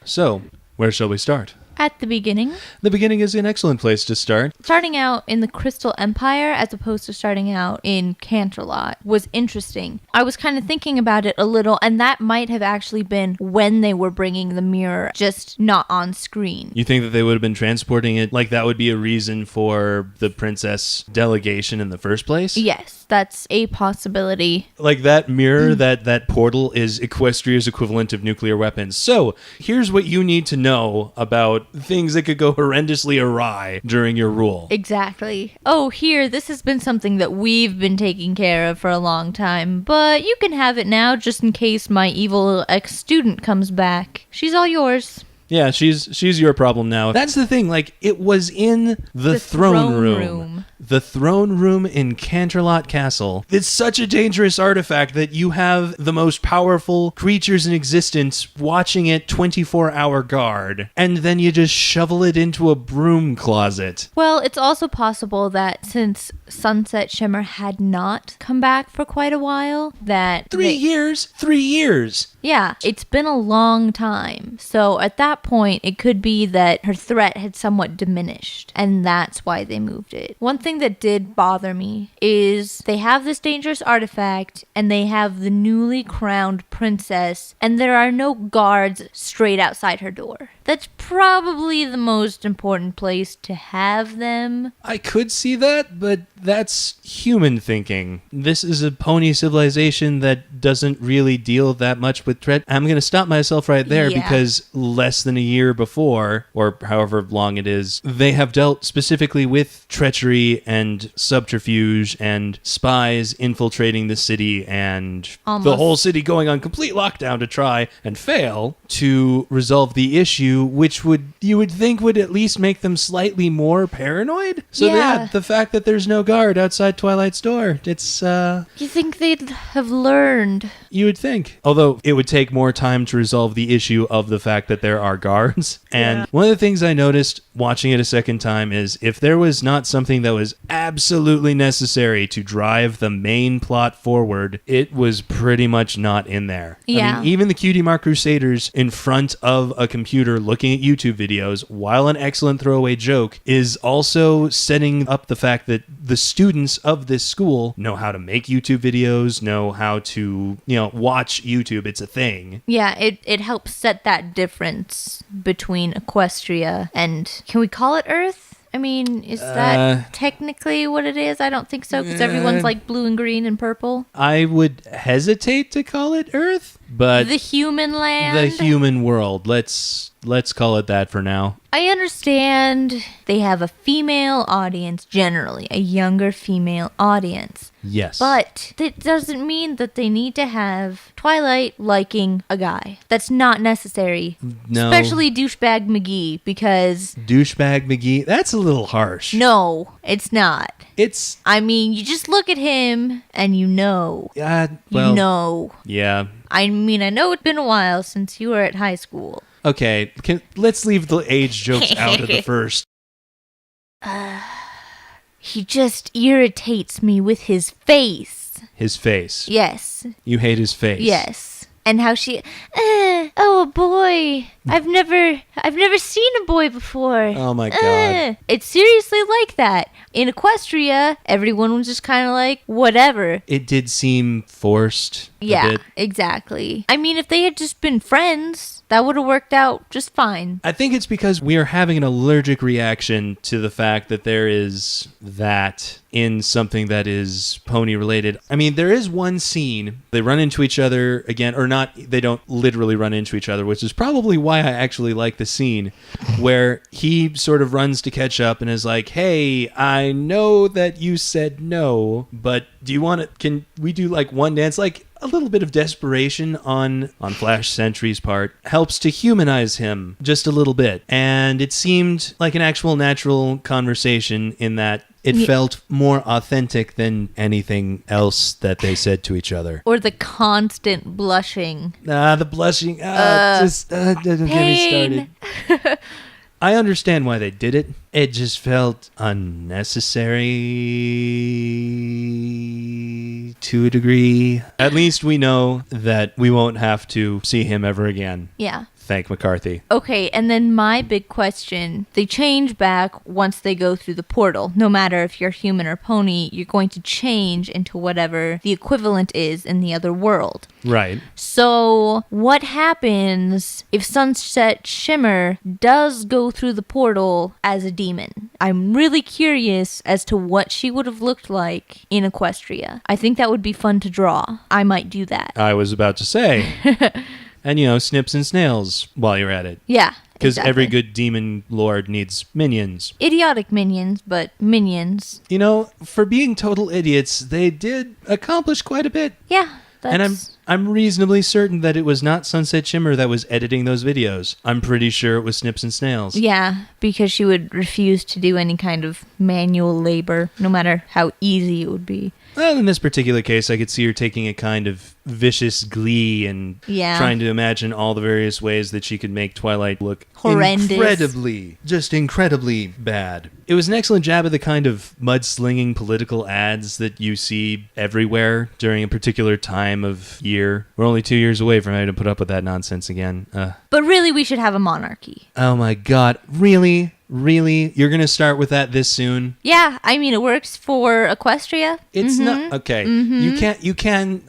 So, where shall we start? At the beginning. The beginning is an excellent place to start. Starting out in the Crystal Empire as opposed to starting out in Canterlot was interesting. I was kind of thinking about it a little, and that might have actually been when they were bringing the mirror, just not on screen. You think that they would have been transporting it, like that would be a reason for the princess delegation in the first place? Yes, that's a possibility. Like that mirror, that portal is Equestria's equivalent of nuclear weapons. So, here's what you need to know about things that could go horrendously awry during your rule. Exactly. Oh, here, this has been something that we've been taking care of for a long time, but you can have it now just in case my evil ex-student comes back. She's all yours. Yeah, she's your problem now. That's the thing, like, it was in the throne room. The throne room in Canterlot Castle. It's such a dangerous artifact that you have the most powerful creatures in existence watching it 24-hour guard, and then you just shovel it into a broom closet. Well, it's also possible that since Sunset Shimmer had not come back for quite a while, that... 3 years? 3 years! Yeah, it's been a long time. So at that point, it could be that her threat had somewhat diminished, and that's why they moved it. One thing that did bother me is they have this dangerous artifact, and they have the newly crowned princess, and there are no guards straight outside her door. That's probably the most important place to have them. I could see that, but that's human thinking. This is a pony civilization that doesn't really deal that much with threat. I'm going to stop myself right there because less than a year before, or however long it is, they have dealt specifically with treachery and subterfuge and spies infiltrating the city and the whole city going on complete lockdown to try and fail to resolve the issue, which you would think would at least make them slightly more paranoid. So yeah, the fact that there's no guard outside Twilight's door, it's You think they'd have learned? You would think. Although it would take more time to resolve the issue of the fact that there are guards. And one of the things I noticed watching it a second time is if there was not something that was absolutely necessary to drive the main plot forward, it was pretty much not in there. Yeah. I mean, even the Cutie Mark Crusaders in front of a computer looking at YouTube videos, while an excellent throwaway joke, is also setting up the fact that the students of this school know how to make YouTube videos, know how to, watch YouTube. It's a thing. Yeah, it helps set that difference between Equestria and, can we call it Earth? I mean, is that technically what it is? I don't think so, because everyone's like blue and green and purple. I would hesitate to call it Earth, but... The human land? The human world. Let's call it that for now. I understand they have a female audience, generally, a younger female audience. Yes. But that doesn't mean that they need to have Twilight liking a guy. That's not necessary. No. Especially Douchebag McGee, because... Douchebag McGee? That's a little harsh. No, it's not. It's... I mean, you just look at him and you know. well, you know. Yeah. I mean, I know it's been a while since you were at high school. Okay, let's leave the age jokes out of the first. He just irritates me with his face. His face? Yes. You hate his face? Yes. And how she, oh, a boy. I've never seen a boy before. Oh my God. It's seriously like that. In Equestria, everyone was just kind of like, whatever. It did seem forced. Yeah, exactly. I mean, if they had just been friends, that would have worked out just fine. I think it's because we are having an allergic reaction to the fact that there is that in something that is pony related. I mean, there is one scene, they run into each other again, or not, they don't literally run into each other, which is probably why I actually like the scene, where he sort of runs to catch up and is like, hey, I know that you said no, but do you want to, can we do like one dance? Like, a little bit of desperation on Flash Sentry's part helps to humanize him just a little bit. And it seemed like an actual natural conversation in that it felt more authentic than anything else that they said to each other. Or the constant blushing. The blushing. Just don't get me started. I understand why they did it. It just felt unnecessary to a degree. At least we know that we won't have to see him ever again. Yeah. Thank McCarthy. Okay, and then my big question, they change back once they go through the portal. No matter if you're human or pony, you're going to change into whatever the equivalent is in the other world. Right. So what happens if Sunset Shimmer does go through the portal as a demon? I'm really curious as to what she would have looked like in Equestria. I think that would be fun to draw. I might do that. I was about to say. And, snips and snails while you're at it. Yeah. Because exactly. every good demon lord needs minions. Idiotic minions, but minions. For being total idiots, they did accomplish quite a bit. Yeah. And I'm reasonably certain that it was not Sunset Shimmer that was editing those videos. I'm pretty sure it was Snips and Snails. Yeah, because she would refuse to do any kind of manual labor, no matter how easy it would be. Well, in this particular case, I could see her taking a kind of vicious glee and trying to imagine all the various ways that she could make Twilight look horrendous. Incredibly bad. It was an excellent jab of the kind of mudslinging political ads that you see everywhere during a particular time of year. We're only 2 years away from having to put up with that nonsense again. But really, we should have a monarchy. Oh my God. Really? Really? You're going to start with that this soon? Yeah, I mean, it works for Equestria. It's not... Okay. You can...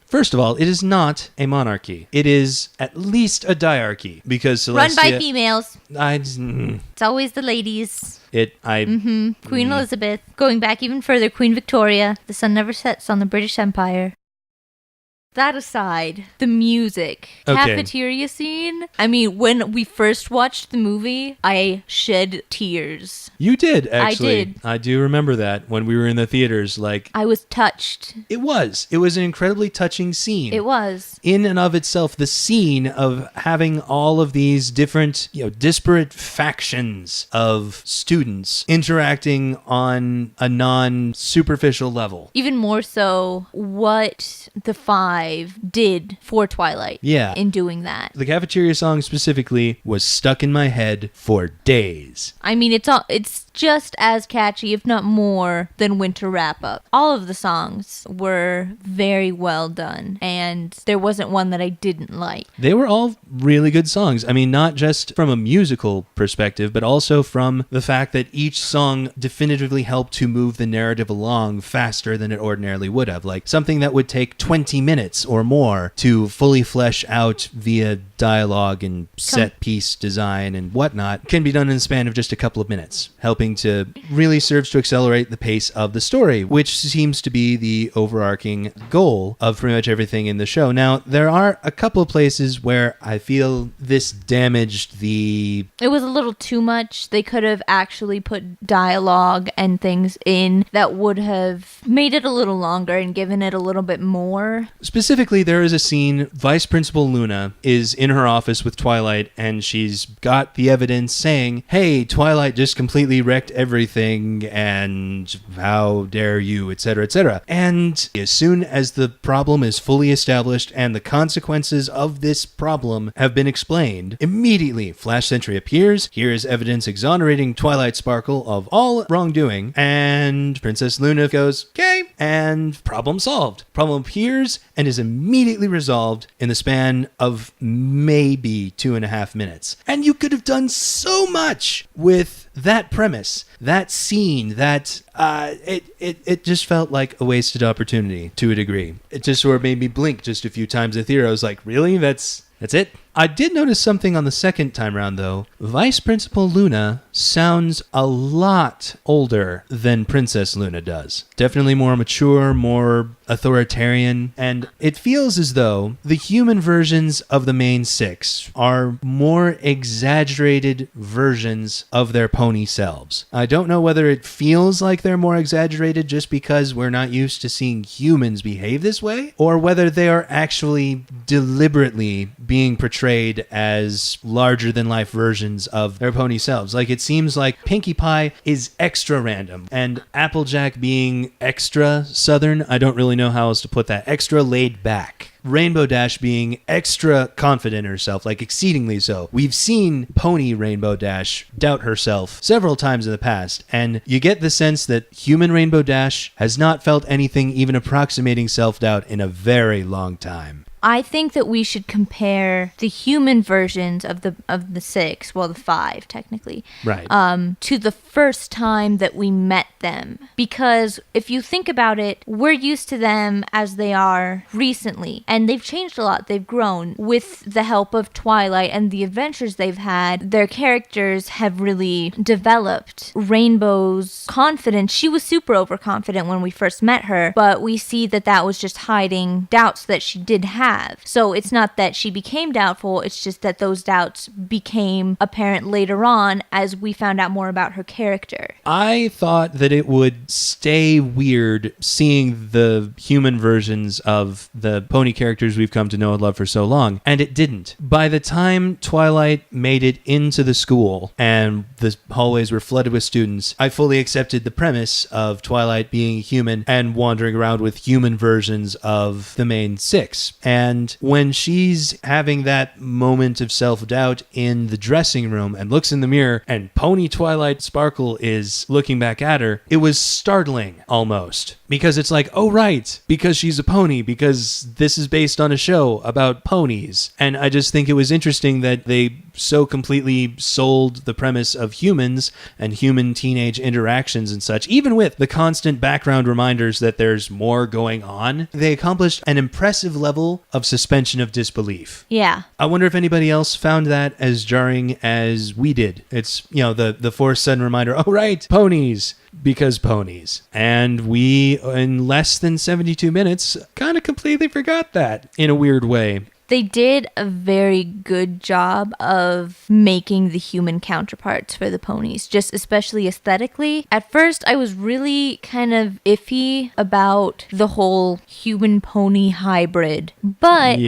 First of all, it is not a monarchy. It is at least a diarchy, because Celestia... Run by females. It's always the ladies. Queen Elizabeth. Going back even further, Queen Victoria. The sun never sets on the British Empire. That aside, the music. Cafeteria scene. I mean, when we first watched the movie, I shed tears. You did, actually. I did. I do remember that when we were in the theaters. I was touched. It was. It was an incredibly touching scene. It was. In and of itself, the scene of having all of these different, disparate factions of students interacting on a non-superficial level. Even more so, what the five did for Twilight in doing that. The cafeteria song specifically was stuck in my head for days. I mean, it's just as catchy, if not more, than Winter Wrap Up. All of the songs were very well done, and there wasn't one that I didn't like. They were all really good songs. I mean, not just from a musical perspective, but also from the fact that each song definitively helped to move the narrative along faster than it ordinarily would have. Like something that would take 20 minutes or more to fully flesh out via dialogue and set piece design and whatnot can be done in the span of just a couple of minutes, helping to really serves to accelerate the pace of the story, which seems to be the overarching goal of pretty much everything in the show. Now, there are a couple of places where I feel this damaged the... It was a little too much. They could have actually put dialogue and things in that would have made it a little longer and given it a little bit more. Specifically, there is a scene, Vice Principal Luna is in her office with Twilight, and she's got the evidence saying, hey, Twilight just completely wrecked everything, and how dare you, etc., etc. And as soon as the problem is fully established and the consequences of this problem have been explained, immediately Flash Sentry appears. Here is evidence exonerating Twilight Sparkle of all wrongdoing, and Princess Luna goes, okay, and problem solved. Problem appears and is immediately resolved in the span of maybe 2.5 minutes. And you could have done so much with that premise, that scene, that it just felt like a wasted opportunity to a degree. It just sort of made me blink just a few times at theater. I was like, really? That's it? I did notice something on the second time round, though. Vice Principal Luna sounds a lot older than Princess Luna does. Definitely more mature, more authoritarian, and it feels as though the human versions of the main six are more exaggerated versions of their pony selves. I don't know whether it feels like they're more exaggerated just because we're not used to seeing humans behave this way, or whether they are actually deliberately being portrayed as larger-than-life versions of their pony selves. Like, it seems like Pinkie Pie is extra random, and Applejack being extra southern, I don't really know how else to put that, extra laid back. Rainbow Dash being extra confident in herself, like exceedingly so. We've seen Pony Rainbow Dash doubt herself several times in the past, and you get the sense that human Rainbow Dash has not felt anything even approximating self-doubt in a very long time. I think that we should compare the human versions of the six, well, the five technically, Right. to the first time that we met them. Because if you think about it, we're used to them as they are recently, and they've changed a lot. They've grown with the help of Twilight and the adventures they've had. Their characters have really developed. Rainbow's confidence, she was super overconfident when we first met her, but we see that that was just hiding doubts that she did have. So it's not that she became doubtful, it's just that those doubts became apparent later on as we found out more about her character. I thought that it would stay weird seeing the human versions of the pony characters we've come to know and love for so long, and it didn't. By the time Twilight made it into the school and the hallways were flooded with students, I fully accepted the premise of Twilight being human and wandering around with human versions of the main six. And when she's having that moment of self-doubt in the dressing room and looks in the mirror and Pony Twilight Sparkle is looking back at her, it was startling almost. Because it's like, oh right, because she's a pony, because this is based on a show about ponies. And I just think it was interesting that they so completely sold the premise of humans and human teenage interactions and such, even with the constant background reminders that there's more going on. They accomplished an impressive level of suspension of disbelief. Yeah. I wonder if anybody else found that as jarring as we did. It's, the forced sudden reminder, oh right, ponies. Because ponies. And we, in less than 72 minutes, kind of completely forgot that in a weird way. They did a very good job of making the human counterparts for the ponies, just especially aesthetically. At first, I was really kind of iffy about the whole human-pony hybrid. But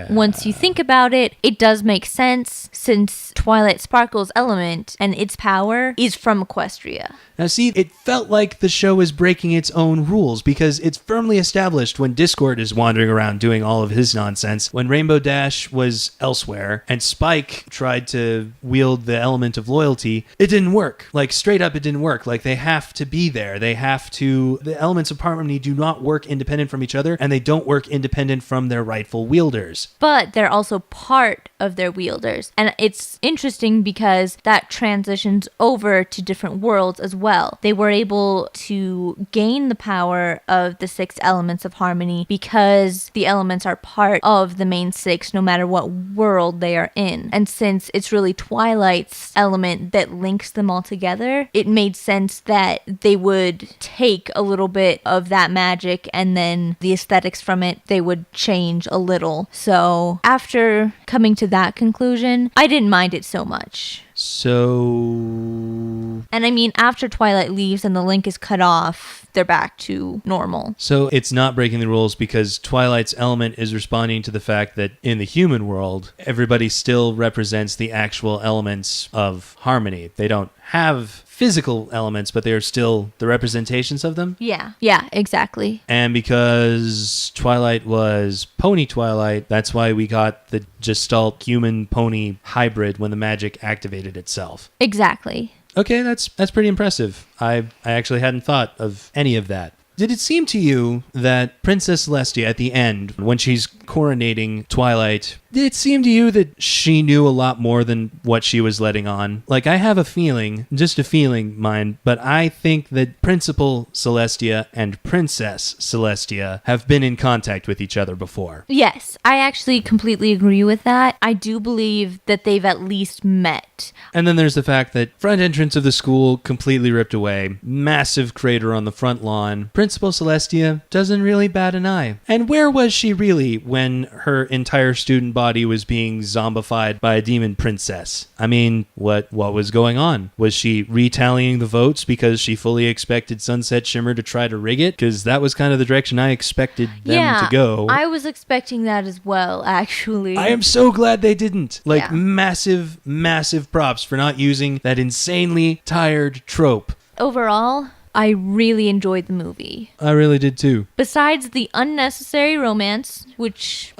once you think about it, it does make sense since Twilight Sparkle's element and its power is from Equestria. Now see, it felt like the show is breaking its own rules because it's firmly established when Discord is wandering around doing all of his nonsense, when Rainbow Dash was elsewhere, and Spike tried to wield the element of loyalty, it didn't work. Like, straight up, it didn't work. Like, they have to be there. The elements of harmony do not work independent from each other, and they don't work independent from their rightful wielders. But they're also part of their wielders. And it's interesting because that transitions over to different worlds as well. They were able to gain the power of the six elements of harmony because the elements are part of the main six no matter what world they are in. And since it's really Twilight's element that links them all together, it made sense that they would take a little bit of that magic and then the aesthetics from it, they would change a little. So after coming to that conclusion, I didn't mind it so much. So... And I mean, after Twilight leaves and the link is cut off, they're back to normal. So it's not breaking the rules because Twilight's element is responding to the fact that in the human world, everybody still represents the actual elements of harmony. They don't have physical elements, but they are still the representations of them. Yeah, exactly. And because Twilight was Pony Twilight, that's why we got the Gestalt human-pony hybrid when the magic activated itself. Exactly. Okay, that's pretty impressive. I actually hadn't thought of any of that. Did it seem to you that Princess Celestia at the end, when she's coronating Twilight, did it seem to you that she knew a lot more than what she was letting on? Like, I have a feeling, just a feeling, mind, but I think that Principal Celestia and Princess Celestia have been in contact with each other before. Yes, I actually completely agree with that. I do believe that they've at least met. And then there's the fact that front entrance of the school completely ripped away, massive crater on the front lawn. Principal Celestia doesn't really bat an eye. And where was she really when her entire student body was being zombified by a demon princess? I mean, what was going on? Was she retallying the votes because she fully expected Sunset Shimmer to try to rig it? Because that was kind of the direction I expected them to go. I was expecting that as well, actually. I am so glad they didn't. Massive, massive props for not using that insanely tired trope. Overall, I really enjoyed the movie. I really did too. Besides the unnecessary romance, which...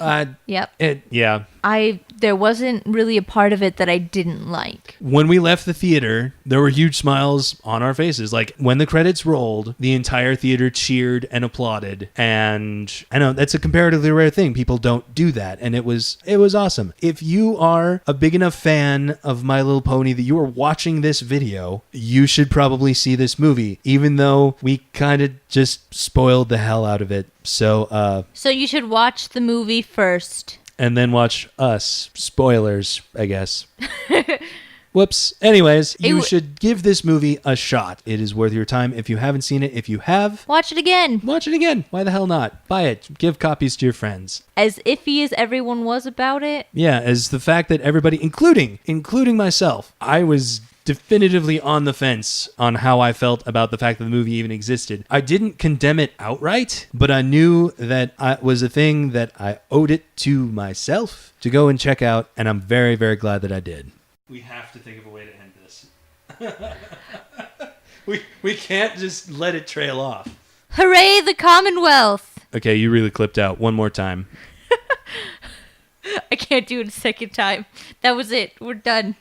Yeah. there wasn't really a part of it that I didn't like. When we left the theater, there were huge smiles on our faces. Like, when the credits rolled, the entire theater cheered and applauded. And I know that's a comparatively rare thing. People don't do that. And it was awesome. If you are a big enough fan of My Little Pony that you are watching this video, you should probably see this movie, even though we kind of just spoiled the hell out of it. So you should watch the movie first. And then watch us. Spoilers, I guess. Whoops. Anyways, you should give this movie a shot. It is worth your time if you haven't seen it. If you have, watch it again. Watch it again. Why the hell not? Buy it. Give copies to your friends. As iffy as everyone was about it. Yeah, as the fact that everybody, including myself, I was definitively on the fence on how I felt about the fact that the movie even existed. I didn't condemn it outright, but I knew that it was a thing that I owed it to myself to go and check out, and I'm very, very glad that I did. We have to think of a way to end this. we can't just let it trail off. Hooray, the Commonwealth! Okay, you really clipped out. One more time. I can't do it a second time. That was it. We're done.